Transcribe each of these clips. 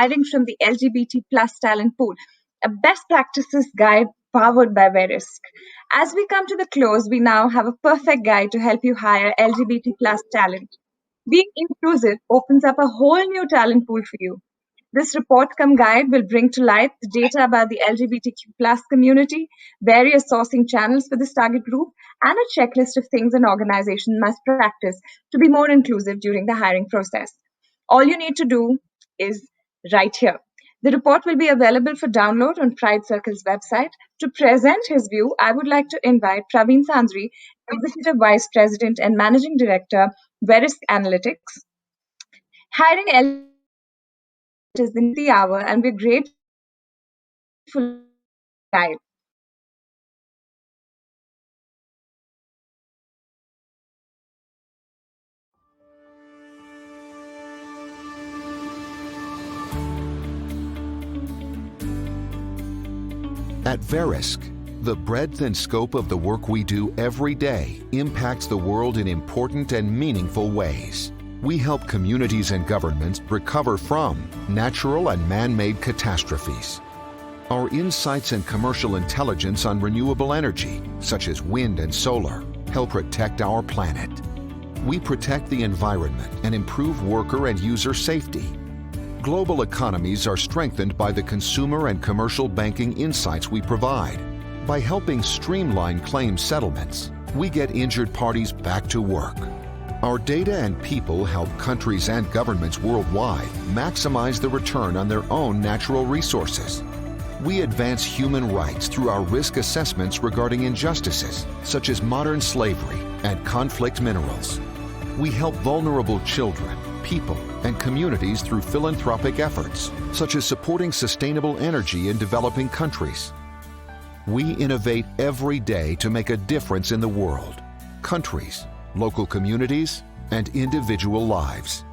hiring from the LGBT plus talent pool, a best practices guide powered by Verisk. As we come to the close, we now have a perfect guide to help you hire LGBT plus talent. Being inclusive opens up a whole new talent pool for you. This report come guide will bring to light the data about the LGBTQ plus community, various sourcing channels for this target group, and a checklist of things an organization must practice to be more inclusive during the hiring process. All you need to do is right here. The report will be available for download on Pride Circle's website. To present his view, I would like to invite Praveen Sandri, Executive Vice President and Managing Director, Verisk Analytics. Hiring LGBT is the hour, and we're grateful for guide. At Verisk, the breadth and scope of the work we do every day impacts the world in important and meaningful ways. We help communities and governments recover from natural and man-made catastrophes. Our insights and commercial intelligence on renewable energy, such as wind and solar, help protect our planet. We protect the environment and improve worker and user safety. Global economies are strengthened by the consumer and commercial banking insights we provide. By helping streamline claim settlements, we get injured parties back to work. Our data and people help countries and governments worldwide maximize the return on their own natural resources. We advance human rights through our risk assessments regarding injustices, such as modern slavery and conflict minerals. We help vulnerable children, people, and communities through philanthropic efforts, such as supporting sustainable energy in developing countries. We innovate every day to make a difference in the world, countries, local communities, and individual lives.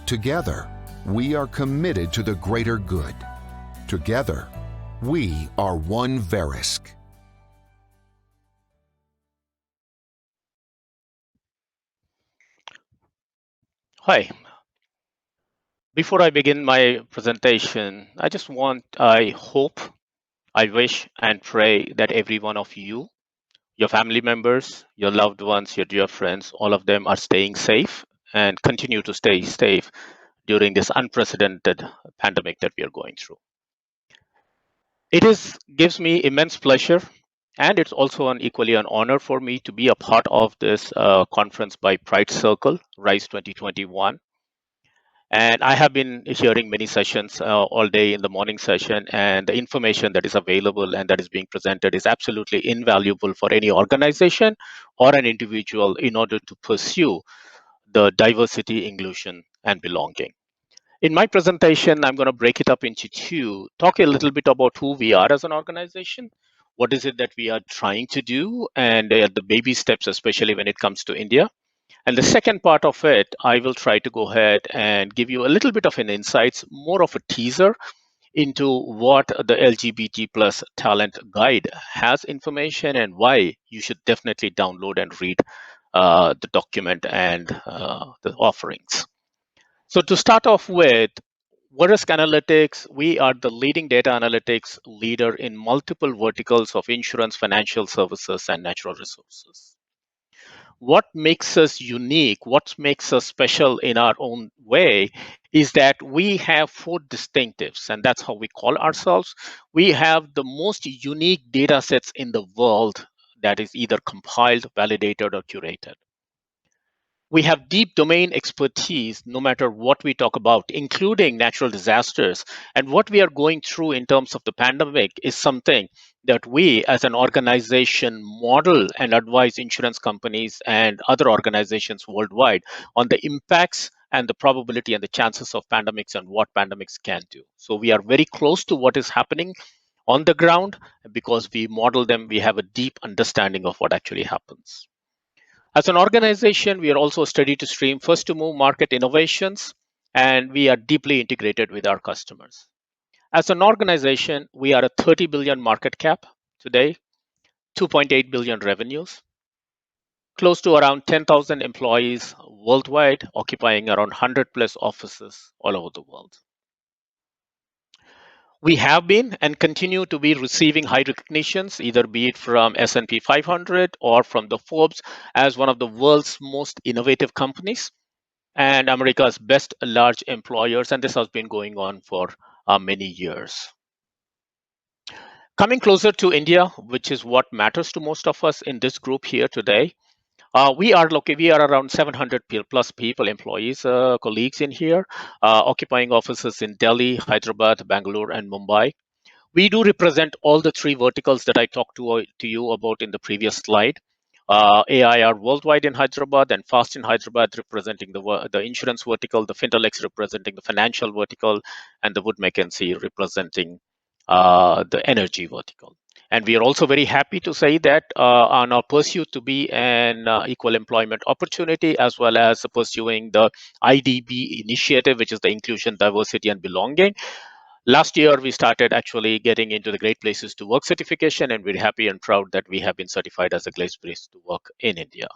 Together, we are committed to the greater good. Together, we are one Verisk. Hi. Before I begin my presentation, I hope, I wish and pray that every one of you, your family members, your loved ones, your dear friends, all of them are staying safe and continue to stay safe during this unprecedented pandemic that we are going through. Gives me immense pleasure, and it's also equally an honor for me to be a part of this conference by Pride Circle, RISE 2021. And I have been hearing many sessions all day in the morning session, and the information that is available and that is being presented is absolutely invaluable for any organization or an individual in order to pursue the diversity, inclusion, and belonging. In my presentation, I'm going to break it up into two, talk a little bit about who we are as an organization, what is it that we are trying to do, and the baby steps, especially when it comes to India. And the second part of it, I will try to go ahead and give you a little bit of an insights, more of a teaser into what the LGBT plus talent guide has information and why you should definitely download and read the document and the offerings. So to start off with, Verisk Analytics, we are the leading data analytics leader in multiple verticals of insurance, financial services, and natural resources. What makes us unique, what makes us special in our own way is that we have four distinctives, and that's how we call ourselves. We have the most unique data sets in the world that is either compiled, validated, or curated. We have deep domain expertise no matter what we talk about, including natural disasters. And what we are going through in terms of the pandemic is something that we as an organization model and advise insurance companies and other organizations worldwide on the impacts and the probability and the chances of pandemics and what pandemics can do. So we are very close to what is happening on the ground because we model them, we have a deep understanding of what actually happens. As an organization, we are also steady to stream first to move market innovations, and we are deeply integrated with our customers. As an organization, we are a 30 billion market cap today, 2.8 billion revenues, close to around 10,000 employees worldwide, occupying around 100 plus offices all over the world. We have been and continue to be receiving high recognitions, either be it from S&P 500 or from the Forbes as one of the world's most innovative companies and America's best large employers. And this has been going on for many years. Coming closer to India, which is what matters to most of us in this group here today, we are around 700 plus people, employees, colleagues in here, occupying offices in Delhi, Hyderabad, Bangalore, and Mumbai. We do represent all the three verticals that I talked to you about in the previous slide. AIR worldwide in Hyderabad and FAST in Hyderabad representing the insurance vertical, the Fintelex representing the financial vertical, and the Wood Mackenzie representing the energy vertical. And we are also very happy to say that on our pursuit to be an equal employment opportunity, as well as pursuing the IDB initiative, which is the inclusion, diversity, and belonging. Last year, we started actually getting into the Great Places to Work certification, and we're happy and proud that we have been certified as a Great Place to Work in India.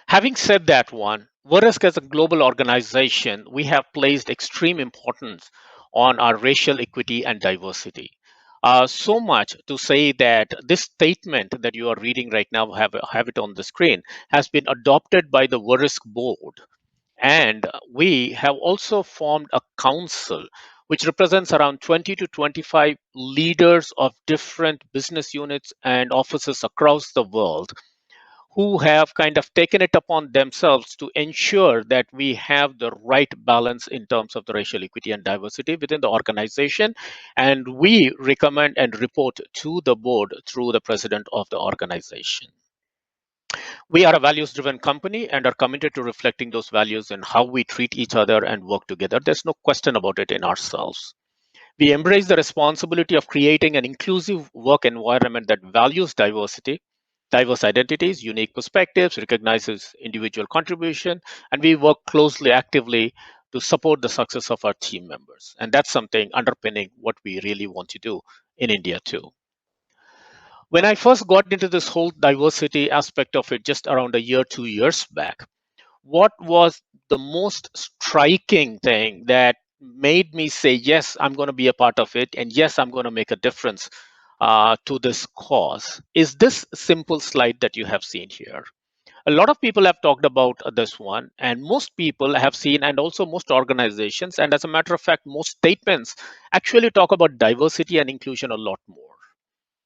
Having said that one, Verisk as a global organization, we have placed extreme importance on our racial equity and diversity. So much to say that this statement that you are reading right now, have it on the screen, has been adopted by the Verisk board. And we have also formed a council which represents around 20 to 25 leaders of different business units and offices across the world who have kind of taken it upon themselves to ensure that we have the right balance in terms of the racial equity and diversity within the organization. And we recommend and report to the board through the president of the organization. We are a values-driven company and are committed to reflecting those values in how we treat each other and work together. There's no question about it in ourselves. We embrace the responsibility of creating an inclusive work environment that values diversity, diverse identities, unique perspectives, recognizes individual contribution, and we work closely, actively to support the success of our team members. And that's something underpinning what we really want to do in India too. When I first got into this whole diversity aspect of it just around a year, 2 years back, what was the most striking thing that made me say, yes, I'm going to be a part of it, and yes, I'm going to make a difference to this cause, is this simple slide that you have seen here. A lot of people have talked about this one, and most people have seen, and also most organizations, and as a matter of fact, most statements actually talk about diversity and inclusion a lot more.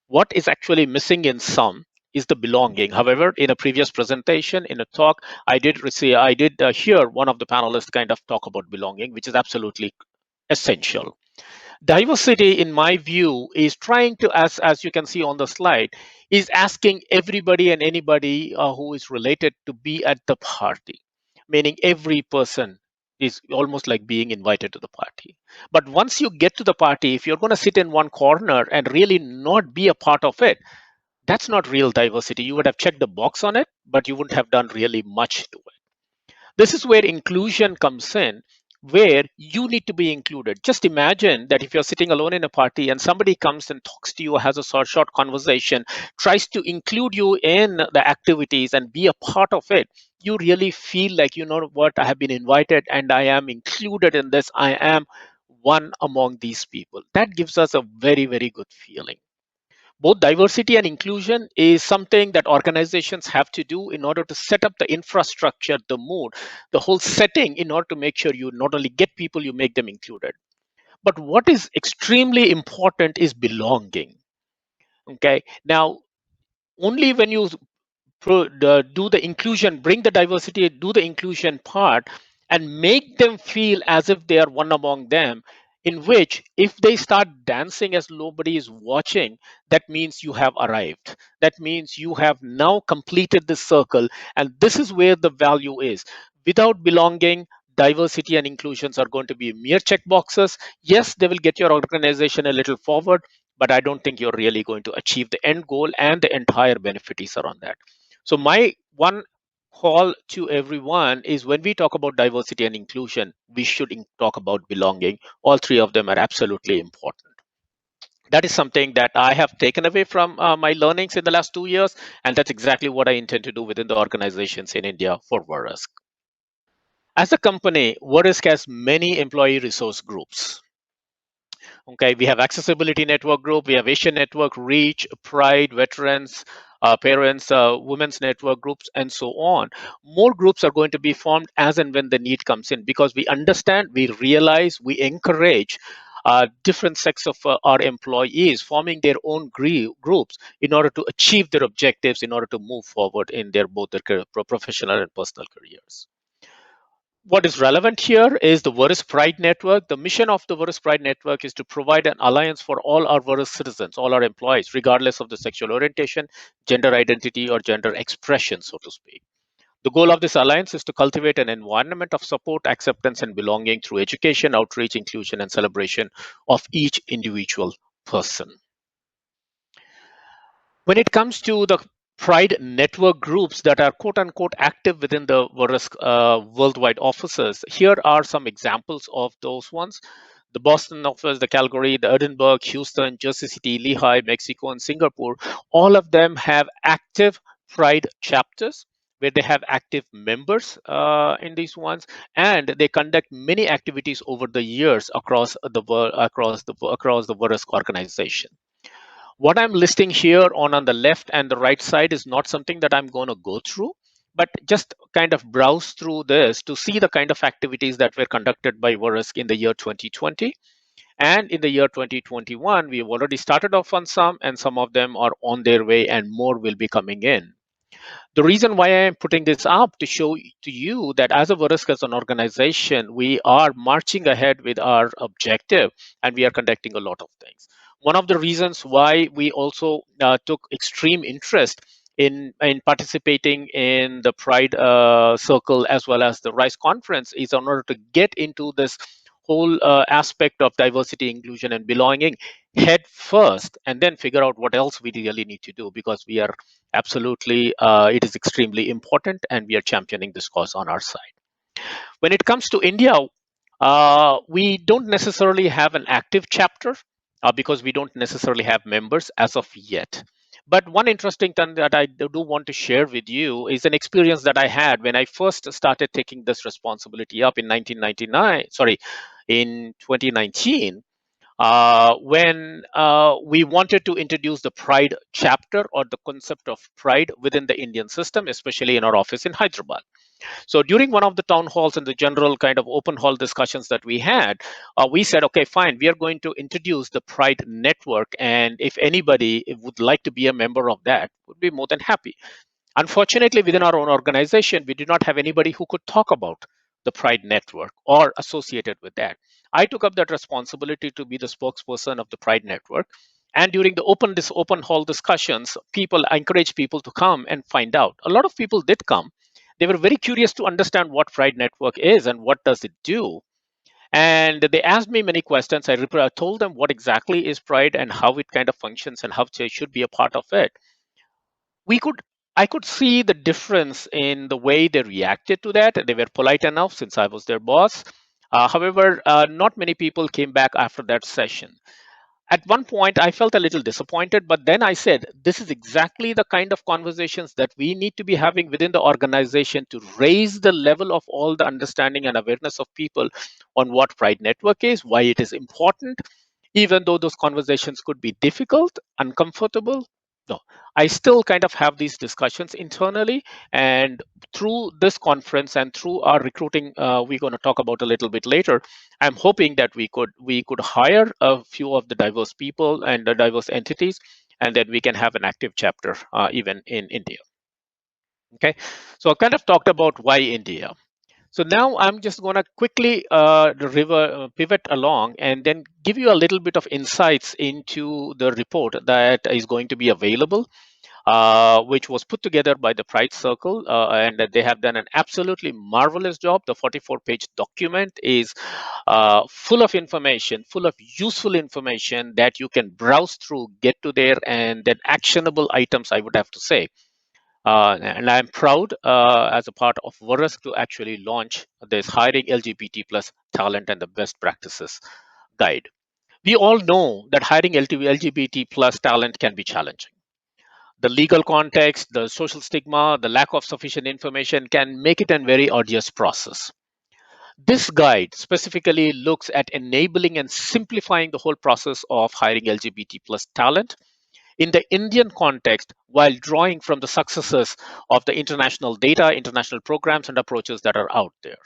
What is actually missing in some is the belonging. However, in a previous presentation, in a talk, I did hear one of the panelists kind of talk about belonging, which is absolutely essential. Diversity, in my view, is trying to, as you can see on the slide, is asking everybody and anybody who is related to be at the party, meaning every person is almost like being invited to the party. But once you get to the party, if you're going to sit in one corner and really not be a part of it, that's not real diversity. You would have checked the box on it, but you wouldn't have done really much to it. This is where inclusion comes in, where you need to be included. Just imagine that if you're sitting alone in a party and somebody comes and talks to you, has a short conversation, tries to include you in the activities and be a part of it, you really feel like, you know what, I have been invited and I am included in this. I am one among these people. That gives us a very, very good feeling. Both diversity and inclusion is something that organizations have to do in order to set up the infrastructure, the mood, the whole setting, in order to make sure you not only get people, you make them included. But what is extremely important is belonging. Okay. Now, only when you do the inclusion, bring the diversity, do the inclusion part, and make them feel as if they are one among them, in which if they start dancing as nobody is watching, that means you have arrived. That means you have now completed the circle, and this is where the value is. Without belonging, diversity and inclusions are going to be mere check boxes. Yes, they will get your organization a little forward, but I don't think you're really going to achieve the end goal and the entire benefits around that. So my one call to everyone is, when we talk about diversity and inclusion, we should talk about belonging. All three of them are absolutely important. That is something that I have taken away from my learnings in the last 2 years, and that's exactly what I intend to do within the organizations in India for Verisk. As a company, Verisk has many employee resource groups. Okay, we have Accessibility Network Group, we have Asian Network, Reach, Pride, Veterans, Parents, Women's Network Groups, and so on. More groups are going to be formed as and when the need comes in, because we understand, we realize, we encourage different sects of our employees forming their own groups in order to achieve their objectives, in order to move forward in their both their professional and personal careers. What is relevant here is the Verisk Pride Network. The mission of the Verisk Pride Network is to provide an alliance for all our Verisk citizens, all our employees, regardless of the sexual orientation, gender identity, or gender expression, so to speak. The goal of this alliance is to cultivate an environment of support, acceptance, and belonging through education, outreach, inclusion, and celebration of each individual person. When it comes to the Pride network groups that are quote unquote active within the Verisk worldwide offices, here are some examples of those ones. The Boston office, the Calgary, the Edinburgh, Houston, Jersey City, Lehigh, Mexico, and Singapore, all of them have active Pride chapters where they have active members in these ones, and they conduct many activities over the years across the Verisk organization. What I'm listing here on the left and the right side is not something that I'm going to go through, but just kind of browse through this to see the kind of activities that were conducted by Verisk in the year 2020. And in the year 2021, we've already started off on some, and some of them are on their way, and more will be coming in. The reason why I am putting this up to show to you that as a Verisk, as an organization, we are marching ahead with our objective, and we are conducting a lot of things. One of the reasons why we also took extreme interest in participating in the Pride Circle as well as the RISE conference is in order to get into this whole aspect of diversity, inclusion, and belonging head first, and then figure out what else we really need to do, because we are absolutely, it is extremely important, and we are championing this cause on our side. When it comes to India, we don't necessarily have an active chapter because we don't necessarily have members as of yet. But one interesting thing that I do want to share with you is an experience that I had when I first started taking this responsibility up in 2019, when we wanted to introduce the Pride chapter, or the concept of Pride within the Indian system, especially in our office in Hyderabad. So during one of the town halls and the general kind of open hall discussions that we had, we said, okay, fine, we are going to introduce the Pride network. And if anybody would like to be a member of that, would be more than happy. Unfortunately, within our own organization, we did not have anybody who could talk about the Pride network or associated with that. I took up that responsibility to be the spokesperson of the Pride network. And during the open hall discussions, I encouraged people to come and find out. A lot of people did come. They were very curious to understand what Pride network is and what does it do. And they asked me many questions. I told them what exactly is Pride and how it kind of functions and how they should be a part of it. I could see the difference in the way they reacted to that. They were polite enough since I was their boss. However, not many people came back after that session. At one point, I felt a little disappointed, but then I said, this is exactly the kind of conversations that we need to be having within the organization to raise the level of all the understanding and awareness of people on what Pride Network is, why it is important, even though those conversations could be difficult, uncomfortable. No, I still kind of have these discussions internally, and through this conference and through our recruiting, we're going to talk about a little bit later. I'm hoping that we could hire a few of the diverse people and the diverse entities, and then we can have an active chapter even in India. Okay, so I kind of talked about why India. So now I'm just going to quickly pivot along and then give you a little bit of insights into the report that is going to be available, which was put together by the Pride Circle, and they have done an absolutely marvelous job. The 44-page document is full of information, full of useful information that you can browse through, get to there, and then actionable items, I would have to say. And I'm proud as a part of Verisk to actually launch this Hiring LGBT plus Talent and the Best Practices Guide. We all know that hiring LGBT plus talent can be challenging. The legal context, the social stigma, the lack of sufficient information can make it a very arduous process. This guide specifically looks at enabling and simplifying the whole process of hiring LGBT plus talent in the Indian context while drawing from the successes of the international data, international programs, and approaches that are out there.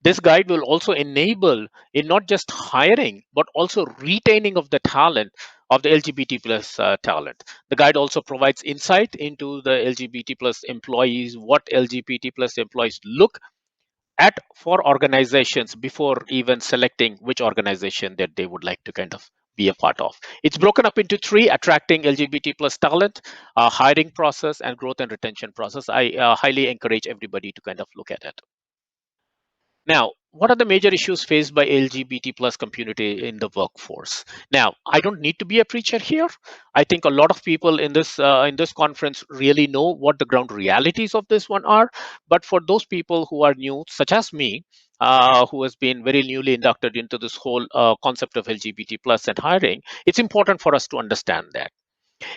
This guide will also enable in not just hiring, but also retaining of the talent of the LGBT plus talent. The guide also provides insight into the LGBT plus employees, what LGBT plus employees look at for organizations before even selecting which organization that they would like to kind of be a part of. It's broken up into three: attracting LGBT plus talent, hiring process, and growth and retention process. I highly encourage everybody to kind of look at it. Now, what are the major issues faced by LGBT plus community in the workforce? Now, I don't need to be a preacher here. I think a lot of people in this conference really know what the ground realities of this one are. But for those people who are new, such as me, who has been very newly inducted into this whole concept of LGBT plus and hiring, it's important for us to understand that.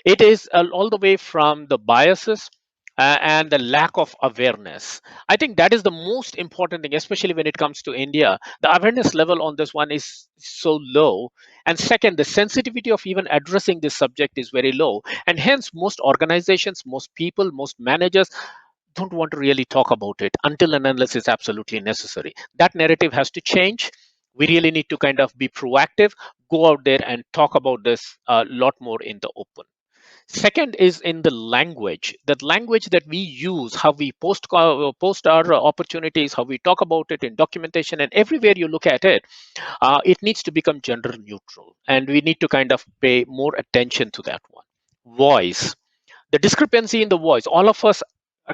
It is all the way from the biases and the lack of awareness. I think that is the most important thing, especially when it comes to India. The awareness level on this one is so low. And second, the sensitivity of even addressing this subject is very low. And hence, most organizations, most people, most managers don't want to really talk about it until and unless it's absolutely necessary. That narrative has to change. We really need to kind of be proactive, go out there and talk about this a lot more in the open. Second is in the language. That language that we use, how we post our opportunities, how we talk about it in documentation, and everywhere you look at it, it needs to become gender neutral, and we need to kind of pay more attention to that one. Voice, the discrepancy in the voice. All of us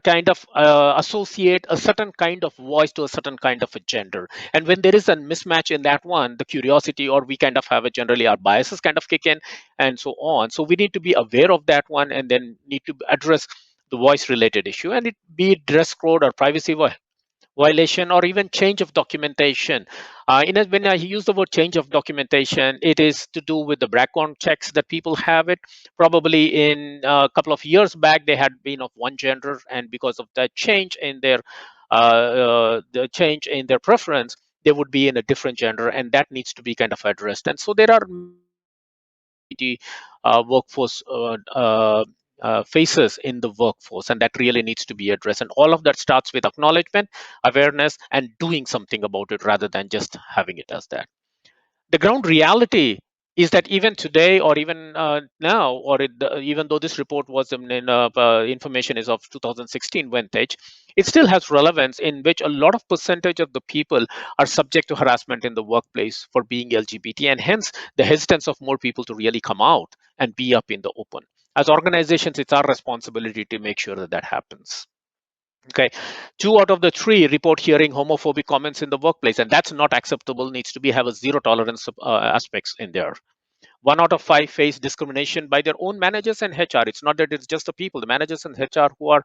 kind of associate a certain kind of voice to a certain kind of a gender, and when there is a mismatch in that one, the curiosity, or we kind of have a generally our biases kind of kick in, and so on. So we need to be aware of that one, and then need to address the voice related issue, and it be it dress code or privacy violation, or even change of documentation. When I use the word change of documentation, it is to do with the background checks that people have it. Probably in a couple of years back, they had been of one gender, and because of that change in their the change in their preference, they would be in a different gender, and that needs to be kind of addressed. And so there are workforce faces in the workforce, and that really needs to be addressed. And all of that starts with acknowledgement, awareness, and doing something about it rather than just having it as that. The ground reality is that even today, or even now, even though this report was information is of 2016 vintage, it still has relevance, in which a lot of percentage of the people are subject to harassment in the workplace for being LGBT, and hence the hesitance of more people to really come out and be up in the open. As organizations, it's our responsibility to make sure that that happens. Okay, 2 out of the 3 report hearing homophobic comments in the workplace, and that's not acceptable. Needs to be have a zero tolerance aspects in there. 1 out of 5 face discrimination by their own managers and HR. It's not that it's just the people, the managers and HR, who are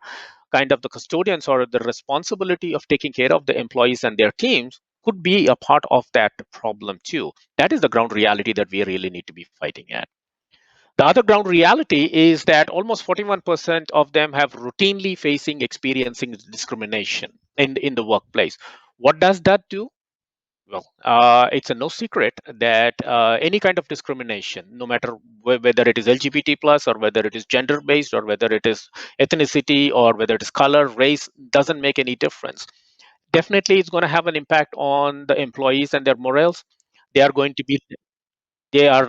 kind of the custodians or the responsibility of taking care of the employees and their teams, could be a part of that problem too. That is the ground reality that we really need to be fighting at. The other ground reality is that almost 41% of them have routinely experiencing discrimination in the workplace. What does that do? Well, it's a no secret that any kind of discrimination, no matter whether it is LGBT plus, or whether it is gender based, or whether it is ethnicity, or whether it is color, race, doesn't make any difference. Definitely, it's going to have an impact on the employees and their morals. They are going to be they are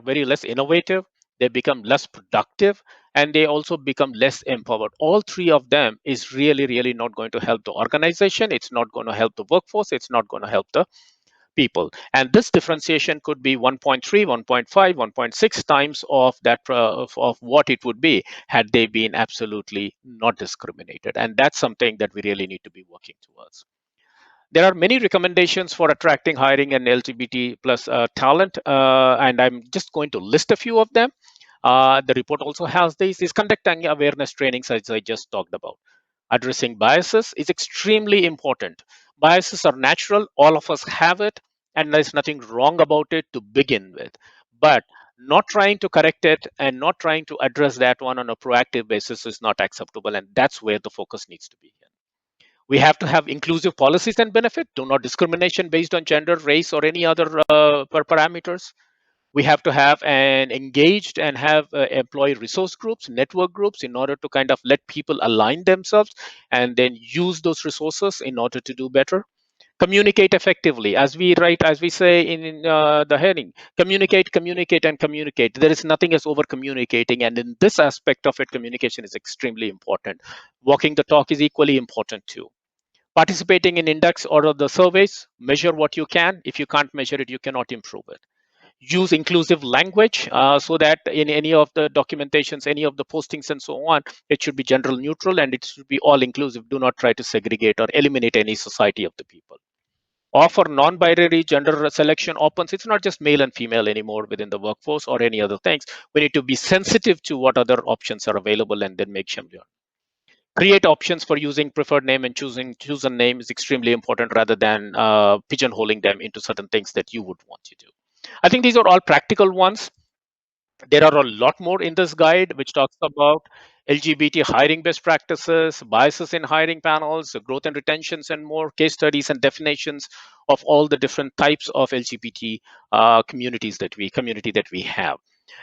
very less innovative, they become less productive, and they also become less empowered. All 3 of them is really not going to help the organization. It's not going to help the workforce. It's not going to help the people. And this differentiation could be 1.3, 1.5, 1.6 times of that of what it would be had they been absolutely not discriminated. And that's something that we really need to be working towards. There are many recommendations for attracting, hiring, and LGBT plus talent, and I'm just going to list a few of them. The report also has this: is conducting awareness trainings, as I just talked about. Addressing biases is extremely important. Biases are natural; all of us have it, and there's nothing wrong about it to begin with. But not trying to correct it and not trying to address that one on a proactive basis is not acceptable, and that's where the focus needs to be. We have to have inclusive policies and benefit, do not discrimination based on gender, race, or any other parameters. We have to have an engaged and have employee resource groups, network groups, in order to kind of let people align themselves and then use those resources in order to do better. Communicate effectively, as we write, as we say in the heading, communicate, communicate, and communicate. There is nothing as over communicating, and in this aspect of it, communication is extremely important. Walking the talk is equally important too. Participating in index or the surveys, measure what you can. If you can't measure it, you cannot improve it. Use inclusive language so that in any of the documentations, any of the postings and so on, it should be gender neutral and it should be all inclusive. Do not try to segregate or eliminate any society of the people. Offer non-binary gender selection opens. It's not just male and female anymore within the workforce or any other things. We need to be sensitive to what other options are available and then make sure. Create options for using preferred name and chosen name is extremely important rather than pigeonholing them into certain things that you would want to do. I think these are all practical ones. There are a lot more in this guide, which talks about LGBT hiring best practices, biases in hiring panels, growth and retentions, and more case studies and definitions of all the different types of LGBT community that we have.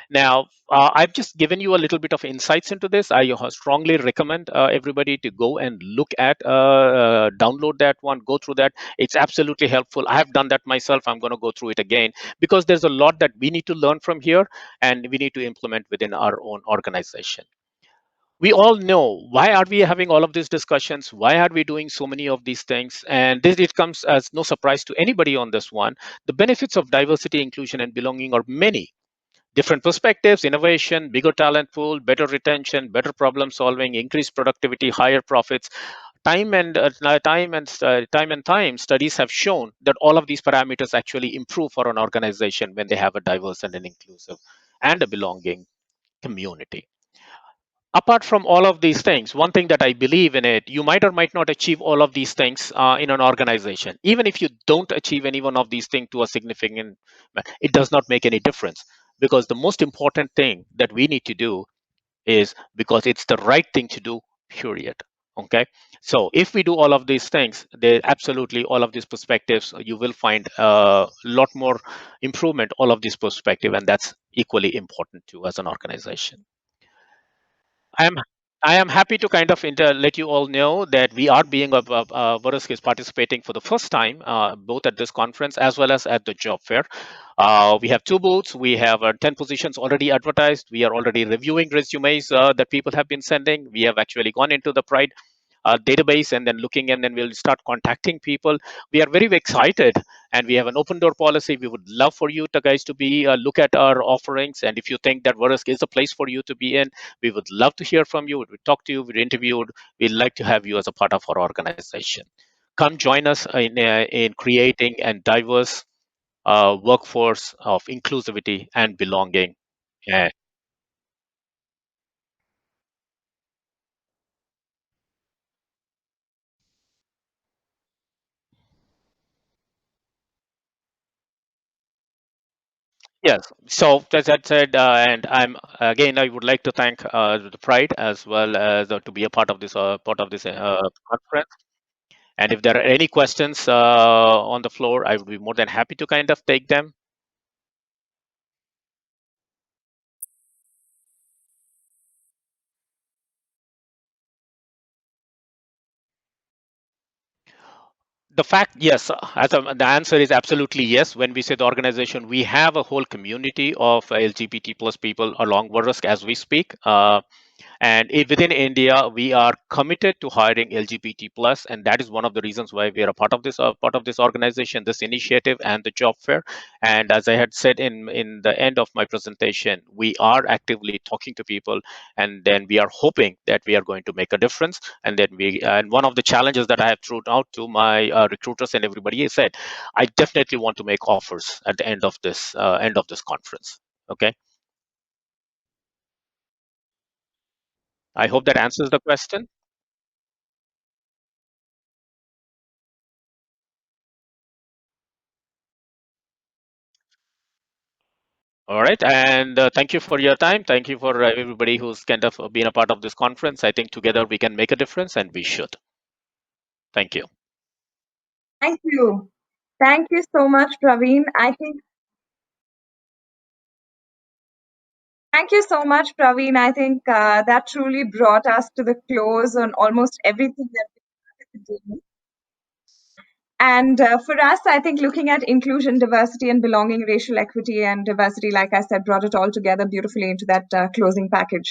Now, I've just given you a little bit of insights into this. I strongly recommend everybody to go and look at, download that one, go through that. It's absolutely helpful. I have done that myself. I'm going to go through it again because there's a lot that we need to learn from here and we need to implement within our own organization. We all know why are we having all of these discussions, why are we doing so many of these things, and this, it comes as no surprise to anybody on this one. The benefits of diversity, inclusion, and belonging are many. Different perspectives, innovation, bigger talent pool, better retention, better problem solving, increased productivity, higher profits. Time and time studies have shown that all of these parameters actually improve for an organization when they have a diverse and an inclusive and a belonging community. Apart from all of these things, one thing that I believe in it, you might or might not achieve all of these things in an organization. Even if you don't achieve any one of these things to a significant, it does not make any difference, because the most important thing that we need to do is because it's the right thing to do, period. Okay, so if we do all of these things, there absolutely all of these perspectives, you will find a lot more improvement, all of this perspective, and that's equally important too as an organization. I am I am happy to kind of let you all know that we are being Verisk is participating for the first time, both at this conference as well as at the job fair. We have two booths. We have 10 positions already advertised. We are already reviewing resumes that people have been sending. We have actually gone into the Pride database and then looking, and then we'll start contacting people. We are very excited, and we have an open door policy. We would love for you to guys to be look at our offerings, and if you think that Verisk is a place for you to be in, we would love to hear from you. We would talk to you. We'd interview. We'd like to have you as a part of our organization. Come join us in creating a diverse workforce of inclusivity and belonging. Uh, Yes. So as I said, and I'm again, I would like to thank the Pride as well as to be a part of this conference. And if there are any questions on the floor, I would be more than happy to kind of take them. The fact, yes, the answer is absolutely yes. When we say the organization, we have a whole community of LGBT plus people along Verisk as we speak. And within India, we are committed to hiring LGBT plus, and that is one of the reasons why we are a part of this organization, this initiative, and the job fair. And as I had said in the end of my presentation, we are actively talking to people, and then we are hoping that we are going to make a difference. And one of the challenges that I have thrown out to my recruiters and everybody is said, I definitely want to make offers at the end of this conference. Okay, I hope that answers the question. All right, and thank you for your time. Thank you for everybody who's kind of been a part of this conference. I think together we can make a difference, and we should. Thank you. Thank you. Thank you so much, Praveen. Thank you so much, Praveen. I think that truly brought us to the close on almost everything that we wanted to do. And for us, I think looking at inclusion, diversity, and belonging, racial equity and diversity, like I said, brought it all together beautifully into that closing package.